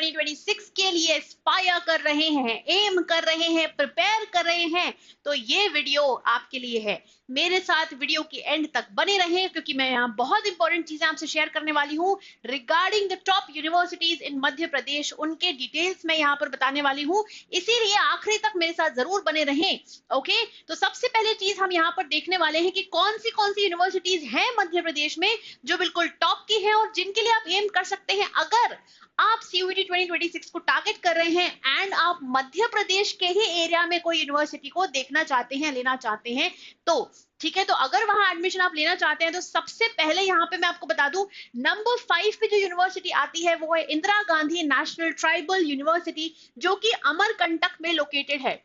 2026 के लिए एस्पायर कर रहे हैं, एम कर रहे हैं, प्रिपेयर कर रहे हैं, तो ये वीडियो आपके लिए है। मेरे साथ वीडियो के एंड तक बने रहें, क्योंकि मैं यहाँ बहुत इंपॉर्टेंट चीजें आपसे शेयर करने वाली हूँ regarding the top universities in Madhya Pradesh. उनके डिटेल्स मैं यहाँ पर बताने वाली हूँ, इसीलिए आखिरी तक मेरे साथ जरूर बने रहें। ओके, तो सबसे पहले चीज हम यहाँ पर देखने वाले हैं कि कौन सी यूनिवर्सिटीज हैं मध्य प्रदेश में जो बिल्कुल टॉप की हैं और जिनके लिए आप एम कर सकते हैं अगर आप सीयूईटी 2026 को टारगेट कर रहे हैं एंड आप मध्य प्रदेश के ही एरिया में कोई यूनिवर्सिटी को देखना चाहते हैं, लेना चाहते हैं। तो ठीक है, तो अगर वहां एडमिशन आप लेना चाहते हैं तो सबसे पहले यहाँ पे मैं आपको बता दूं, नंबर 5 पे जो यूनिवर्सिटी आती है वो है Indira Gandhi national tribal university, जो कि अमरकंटक में लोकेटेड है।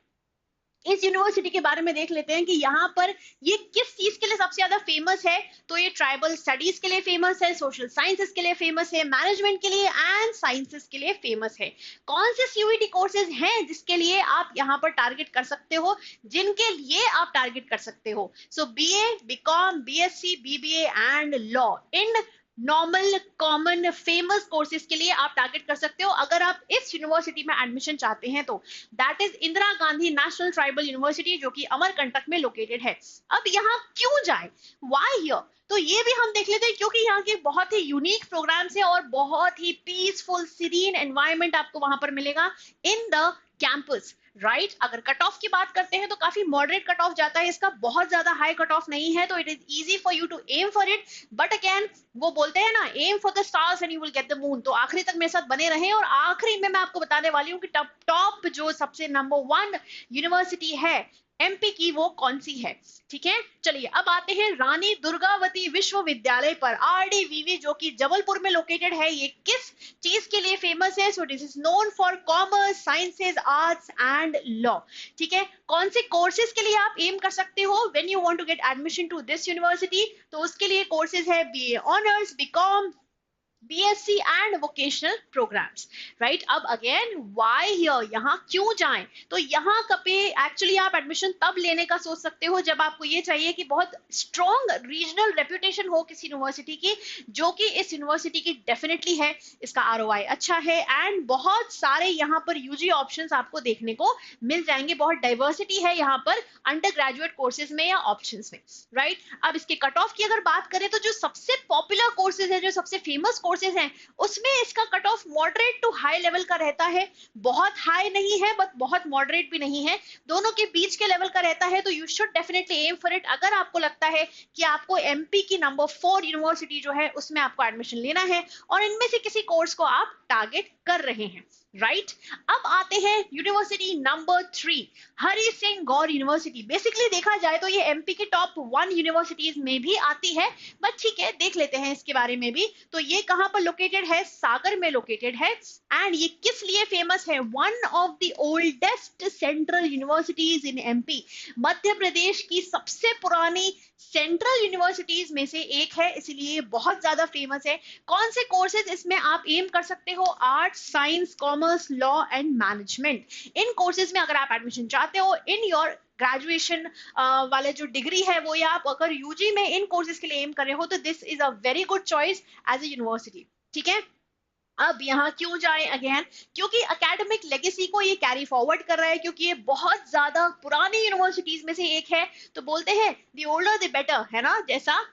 इस यूनिवर्सिटी के बारे में देख लेते हैं कि यहाँ पर ये किस चीज के लिए सबसे ज्यादा फेमस है। तो ये ट्राइबल स्टडीज के लिए फेमस है, सोशल साइंसेस के लिए फेमस है, मैनेजमेंट के लिए एंड साइंसेस के लिए फेमस है। कौन से सीयूईटी कोर्सेज हैं जिसके लिए आप यहाँ पर टारगेट कर सकते हो, जिनके लिए आप टारगेट कर सकते हो? So BA, BCom, BSc, BBA and law, in normal common famous courses के लिए आप टारगेट कर सकते हो अगर आप इस यूनिवर्सिटी में एडमिशन चाहते हैं। तो that is Indira Gandhi national tribal university, जो कि अमरकंटक में लोकेटेड है। अब यहाँ क्यों जाए, व्हाई हियर, तो ये भी हम देख लेते हैं, क्योंकि यहाँ के बहुत ही यूनिक प्रोग्राम्स है और बहुत ही पीसफुल सीरीन एनवायरनमेंट आपको वहां पर मिलेगा इन द कैंपस, राइट। अगर कट ऑफ की बात करते हैं तो काफी मॉडरेट कट ऑफ जाता है इसका, बहुत ज्यादा हाई कट ऑफ नहीं है, तो it is easy for you to aim for it. But again वो बोलते हैं ना, aim for the stars and you will get the moon. तो आखिरी तक मेरे साथ बने रहें और आखिरी में मैं आपको बताने वाली हूँ कि टॉप जो सबसे नंबर 1 यूनिवर्सिटी है एमपी की वो कौन सी है। ठीक है, चलिए अब आते हैं रानी दुर्गावती विश्वविद्यालय पर, आरडीवीवी, जो कि जबलपुर में लोकेटेड है। ये किस चीज के लिए फेमस है? So this is known for commerce, sciences, arts and law. ठीक है, कौन से कोर्सेज के लिए आप एम कर सकते हो when you want to get admission to this university? तो उसके लिए कोर्सेज है BA honours, BCom, BSc and vocational programs, right. अब अगेन व्हाई हियर, यहाँ क्यों जाएं? तो यहाँ पे एक्चुअली आप एडमिशन तब लेने का सोच सकते हो जब आपको ये चाहिए कि बहुत स्ट्रॉन्ग रीजनल रेपुटेशन हो किसी यूनिवर्सिटी की, जो कि इस यूनिवर्सिटी की डेफिनेटली है। इसका ROI अच्छा है एंड बहुत सारे यहाँ पर यूजी ऑप्शंस आपको देखने को मिल जाएंगे, बहुत डाइवर्सिटी है यहाँ पर अंडर ग्रेजुएट कोर्सेज में या ऑप्शंस में, राइट। अब इसके कट ऑफ की अगर बात करें तो जो सबसे पॉपुलर कोर्सेज है, जो सबसे फेमस कोर्सेज हैं, उसमें इसका cut off moderate to high level का रहता है। बहुत हाई नहीं है बट बहुत मॉडरेट भी नहीं है, दोनों के बीच के लेवल का रहता है। तो you should definitely aim for it अगर आपको लगता है कि आपको एमपी की नंबर 4 यूनिवर्सिटी जो है उसमें आपको एडमिशन लेना है और इनमें से किसी कोर्स को आप टारगेट कर रहे हैं, राइट। अब आते हैं यूनिवर्सिटी नंबर 3, हरि सिंह गौर यूनिवर्सिटी। बेसिकली देखा जाए तो ये एमपी के टॉप 1 यूनिवर्सिटीज में भी आती है, बट ठीक है देख लेते हैं इसके बारे में भी। तो ये कहां पर लोकेटेड है? सागर में लोकेटेड है। एंड ये किस लिए फेमस है? One of the oldest central universities in MP, Madhya Pradesh की सबसे पुरानी सेंट्रल यूनिवर्सिटीज में से एक है, इसलिए बहुत ज्यादा फेमस है। कौन से कोर्सेज इसमें आप एम कर सकते हो? Arts, science, commerce, law and management. In courses में अगर आप एडमिशन चाहते हो इन योर ग्रेजुएशन वाले जो डिग्री है वो, या आप अगर यूजी में इन कोर्सेज के लिए एम कर रहे हो, तो this is a very good choice as a university. ठीक है, अब यहाँ क्यों जाए? अगेन क्योंकि एकेडमिक लेगेसी को ये कैरी फॉरवर्ड कर रहा है, क्योंकि ये बहुत ज्यादा पुरानी यूनिवर्सिटीज में से एक है। तो बोलते हैं द ओल्डर द बेटर, है ना, जैसा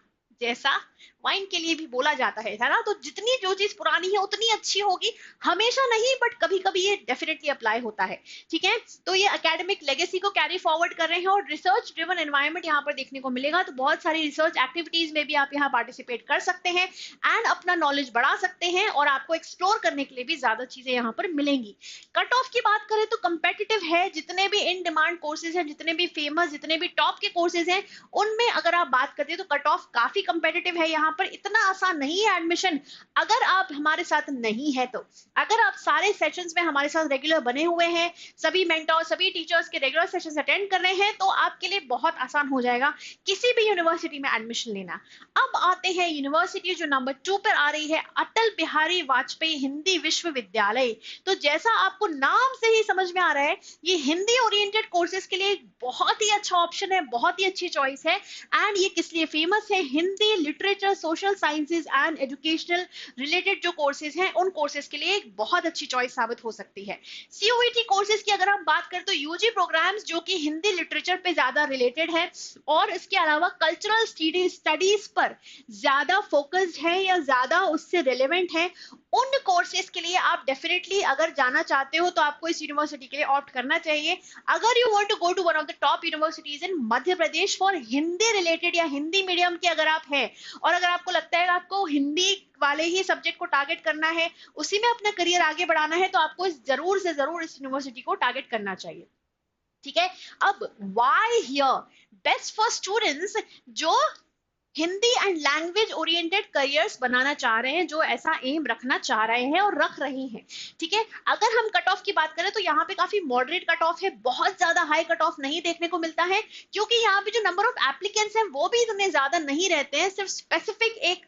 जैसा वाइन के लिए भी बोला जाता है ना। तो जितनी जो चीज पुरानी है उतनी अच्छी होगी, हमेशा नहीं बट कभी कभी ये डेफिनेटली अप्लाई होता है। ठीक है, तो ये एकेडमिक लेगेसी को कैरी फॉरवर्ड कर रहे हैं और रिसर्च ड्रिवन एनवायरनमेंट यहाँ पर देखने को मिलेगा। तो बहुत सारी रिसर्च एक्टिविटीज में भी आप यहाँ पार्टिसिपेट कर सकते हैं एंड अपना नॉलेज बढ़ा सकते हैं और आपको एक्सप्लोर करने के लिए भी ज्यादा चीजें यहाँ पर मिलेंगी। कट ऑफ की बात करें तो कंपेटिटिव है, जितने भी इन डिमांड कोर्सेज हैं, जितने भी फेमस, जितने भी टॉप के कोर्सेज हैं, उनमें अगर आप बात करते हैं तो कट ऑफ काफी कंपेटिटिव है। यहाँ पर इतना आसान नहीं है एडमिशन अगर आप हमारे साथ नहीं है तो। अगर आप सारे सेशंस में हमारे साथ रेगुलर बने हुए हैं, सभी मेंटोर, सभी टीचर्स के रेगुलर सेशंस अटेंड कर रहे हैं, तो आपके लिए बहुत आसान हो जाएगा किसी भी यूनिवर्सिटी में एडमिशन लेना। अब आते हैं यूनिवर्सिटी जो नंबर 2 पर आ रही है, अटल बिहारी वाजपेयी हिंदी विश्वविद्यालय। तो जैसा आपको नाम से ही समझ में आ रहा है, ये हिंदी ओरिएंटेड कोर्सेज के लिए बहुत ही अच्छा ऑप्शन है, बहुत ही अच्छी चॉइस है। एंड ये किस लिए फेमस है? Hindi literature literature, social sciences and educational related जो कोर्सेज हैं उन कोर्सेज के लिए एक बहुत अच्छी चॉइस साबित हो सकती है। CUET कोर्सेज की अगर हम बात करें तो यूजी प्रोग्राम्स जो कि हिंदी लिटरेचर पे ज्यादा रिलेटेड है और इसके अलावा कल्चरल स्टडीज पर ज्यादा फोकस्ड है या ज्यादा उससे रिलेवेंट है, उन कोर्सेज के लिए आप डेफिनेटली अगर जाना चाहते हो तो आपको इस यूनिवर्सिटी के लिए ऑप्ट करना चाहिए। अगर you want to go to one of the top universities in Madhya Pradesh for Hindi related या हिंदी मीडियम के अगर आप हैं और अगर आपको लगता है आपको हिंदी वाले ही सब्जेक्ट को टारगेट करना है, उसी में अपना करियर आगे बढ़ाना है, तो आपको जरूर से जरूर इस यूनिवर्सिटी को टारगेट करना चाहिए। ठीक है, अब why here best for students जो Hindi and language oriented careers बनाना चाह रहे हैं, जो ऐसा एम रखना चाह रहे हैं और रख रहे हैं। ठीक है, अगर हम कट ऑफ की बात करें तो यहाँ पे काफी मॉडरेट कट ऑफ है, बहुत ज्यादा हाई कट ऑफ नहीं देखने को मिलता है, क्योंकि यहाँ पे जो नंबर ऑफ एप्लीकेंट्स हैं वो भी इतने ज्यादा नहीं रहते हैं। सिर्फ स्पेसिफिक एक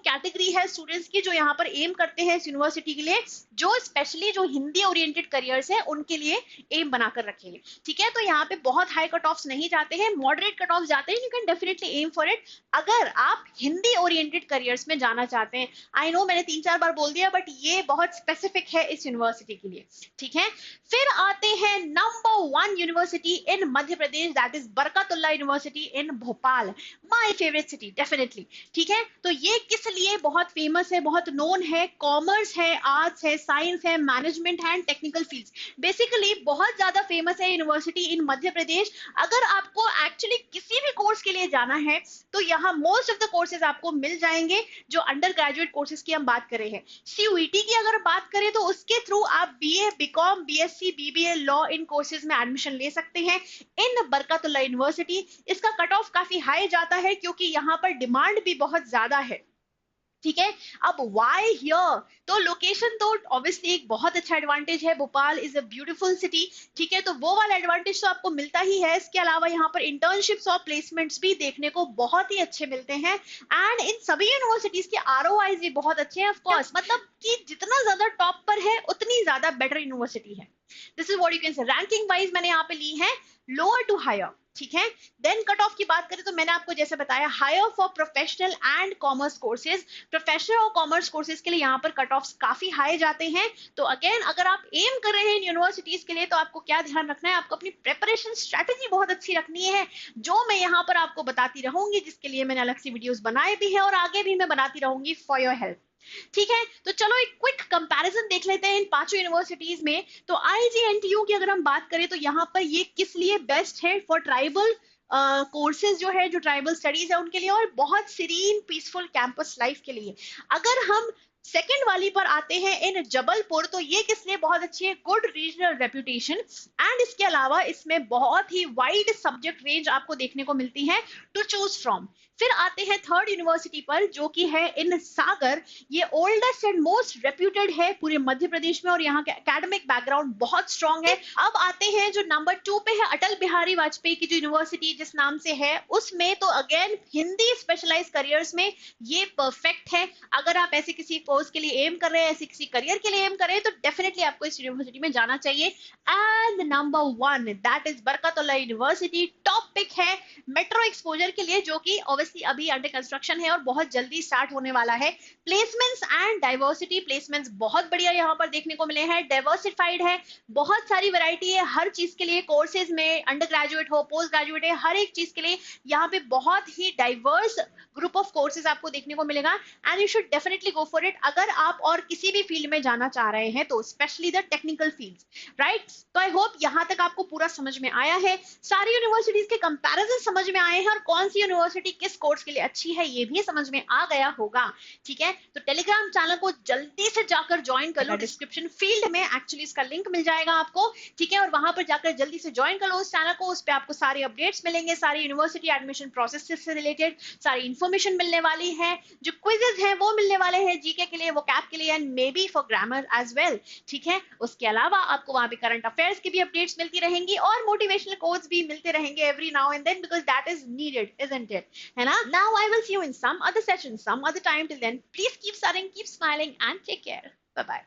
कैटेगरी है स्टूडेंट्स की जो यहाँ पर एम करते हैं इस यूनिवर्सिटी के लिए, जो स्पेशली जो हिंदी ओरिएंटेड करियर्स है उनके लिए एम बनाकर रखेंगे। ठीक है, तो यहाँ पे बहुत हाई कट ऑफ नहीं जाते हैं, मॉडरेट कट ऑफ जाते हैं, you can definitely aim for it अगर आप हिंदी ओरिएंटेड करियर्स में जाना चाहते हैं। आई नो मैंने 3-4 बार बोल दिया, बट ये बहुत स्पेसिफिक है इस यूनिवर्सिटी के लिए। ठीक है, फिर आते हैं number 1 university in Madhya Pradesh, that is Barkatullah university in Bhopal, my favourite city definitely. ठीक है, तो ये किस लिए बहुत फेमस है, बहुत नोन है, कॉमर्स है, आर्ट्स है, साइंस है, मैनेजमेंट है एंड टेक्निकल फील्ड्स, बेसिकली बहुत ज्यादा फेमस है यूनिवर्सिटी इन मध्य प्रदेश। अगर आपको एक्चुअली किसी भी कोर्स के लिए जाना है तो यहाँ मोस्ट ऑफ द कोर्सेज आपको मिल जाएंगे जो अंडर ग्रेजुएट कोर्सेज की हम बात कर रहे हैं। CUET की अगर बात करें तो उसके थ्रू आप BA, BCom, BSc, BBA, law in courses में एडमिशन ले सकते हैं इन बरकतुल्लाह यूनिवर्सिटी। इसका कट ऑफ काफी हाई जाता है क्योंकि यहाँ पर डिमांड भी बहुत ज्यादा है। ठीक है, अब वाई हियर, तो लोकेशन तो ऑब्वियसली एक बहुत अच्छा एडवांटेज है, Bhopal is a beautiful city. ठीक है, तो वो वाला एडवांटेज तो आपको मिलता ही है। इसके अलावा यहाँ पर इंटर्नशिप्स और प्लेसमेंट्स भी देखने को बहुत ही अच्छे मिलते हैं एंड इन सभी यूनिवर्सिटीज के ROIs भी बहुत अच्छे हैं। ऑफ कोर्स मतलब कि जितना ज्यादा टॉप पर है उतनी ज्यादा बेटर यूनिवर्सिटी है। This is what you can say. Ranking wise मैंने यहाँ पे ली है लोअर टू हायर। ठीक है, देन कट ऑफ की बात करें तो मैंने आपको जैसे बताया higher for professional and commerce courses, professional और कॉमर्स कोर्सेज के लिए यहाँ पर कट ऑफ्स काफी हाई जाते हैं। तो अगेन अगर आप एम कर रहे हैं यूनिवर्सिटीज के लिए तो आपको क्या ध्यान रखना है, आपको अपनी प्रिपरेशन स्ट्रेटेजी बहुत अच्छी रखनी है, जो मैं यहाँ पर आपको बताती रहूंगी, जिसके लिए मैंने अलग से वीडियोस बनाए भी है और आगे भी मैं बनाती रहूंगी फॉर योर हेल्प। ठीक है, तो चलो एक क्विक कंपैरिजन देख लेते हैं इन पांचों यूनिवर्सिटीज में। तो IGNTU की अगर हम बात करें तो यहाँ पर ये किस लिए बेस्ट है, फॉर ट्राइबल कोर्सेज जो है, जो ट्राइबल स्टडीज है उनके लिए, और बहुत सीरीन पीसफुल कैंपस लाइफ के लिए। अगर हम सेकेंड वाली पर आते हैं इन जबलपुर, तो ये किस लिए बहुत अच्छी है, गुड रीजनल रेपुटेशन एंड इसके अलावा इसमें बहुत ही वाइड सब्जेक्ट रेंज आपको देखने को मिलती है टू चूज फ्रॉम। फिर आते हैं थर्ड यूनिवर्सिटी पर जो कि है इन सागर, ये ओल्डेस्ट एंड मोस्ट रेप्यूटेड है पूरे मध्य प्रदेश में और यहाँ का एकेडमिक बैकग्राउंड बहुत स्ट्रॉन्ग है। अब आते हैं जो नंबर 2 पे है अटल बिहारी वाजपेयी की जो यूनिवर्सिटी जिस नाम से है उसमें, तो अगेन हिंदी स्पेशलाइज करियर्स में ये परफेक्ट है। अगर आप ऐसे किसी कोर्स के लिए एम कर रहे हैं, ऐसे किसी करियर के लिए एम कर रहे हैं, तो डेफिनेटली आपको इस यूनिवर्सिटी में जाना चाहिए। And number 1 that is Barkatullah university, top pick है मेट्रो एक्सपोजर के लिए, जो कि अभी अंडर कंस्ट्रक्शन है और बहुत जल्दी स्टार्ट होने वाला है। प्लेसमेंट्स एंड डाइवर्सिटी, प्लेसमेंट्स बहुत बढ़िया यहाँ पर देखने को मिले हैं, डाइवर्सिफाइड है, बहुत सारी वैरायटी है हर चीज के लिए, कोर्सेज में अंडर ग्रेजुएट हो, पोस्ट ग्रेजुएट है, हर एक चीज के लिए यहाँ पे बहुत ही डाइवर्स ग्रुप ऑफ कोर्सेज आपको देखने को मिलेगा and you should definitely go for it अगर आप और किसी भी फील्ड में जाना चाह रहे हैं तो, specially the technical fields, right. तो आई होप यहाँ तक आपको पूरा समझ में आया है, सारी यूनिवर्सिटीज के कंपैरिजन समझ में आए हैं और कौन सी यूनिवर्सिटी किस कोर्स के लिए अच्छी है ये भी समझ में आ गया होगा। ठीक है, तो टेलीग्राम चैनल को जल्दी से जाकर ज्वाइन कर लो, डिस्क्रिप्शन फील्ड में एक्चुअली इसका लिंक मिल जाएगा आपको। ठीक है, और वहां पर जाकर जल्दी से ज्वाइन कर लो उस चैनल को, उस पर आपको सारे अपडेट्स मिलेंगे, सारी यूनिवर्सिटी एडमिशन प्रोसेस से रिलेटेड सारी इंफॉर्मेशन मिलने वाली है, जो क्विजेज हैं वो मिलने वाले हैं जीके के लिए, वो कैप के लिए and maybe for grammar as well. ठीक है, उसके अलावा आपको वहां पे करंट अफेयर्स की भी अपडेट्स मिलती रहेंगी और मोटिवेशनल कोट्स भी मिलते रहेंगे every now and then, because that is needed, isn't it, है ना। Now I will see you in some other session, some other time. Till then, please keep studying, keep smiling, and take care. Bye bye.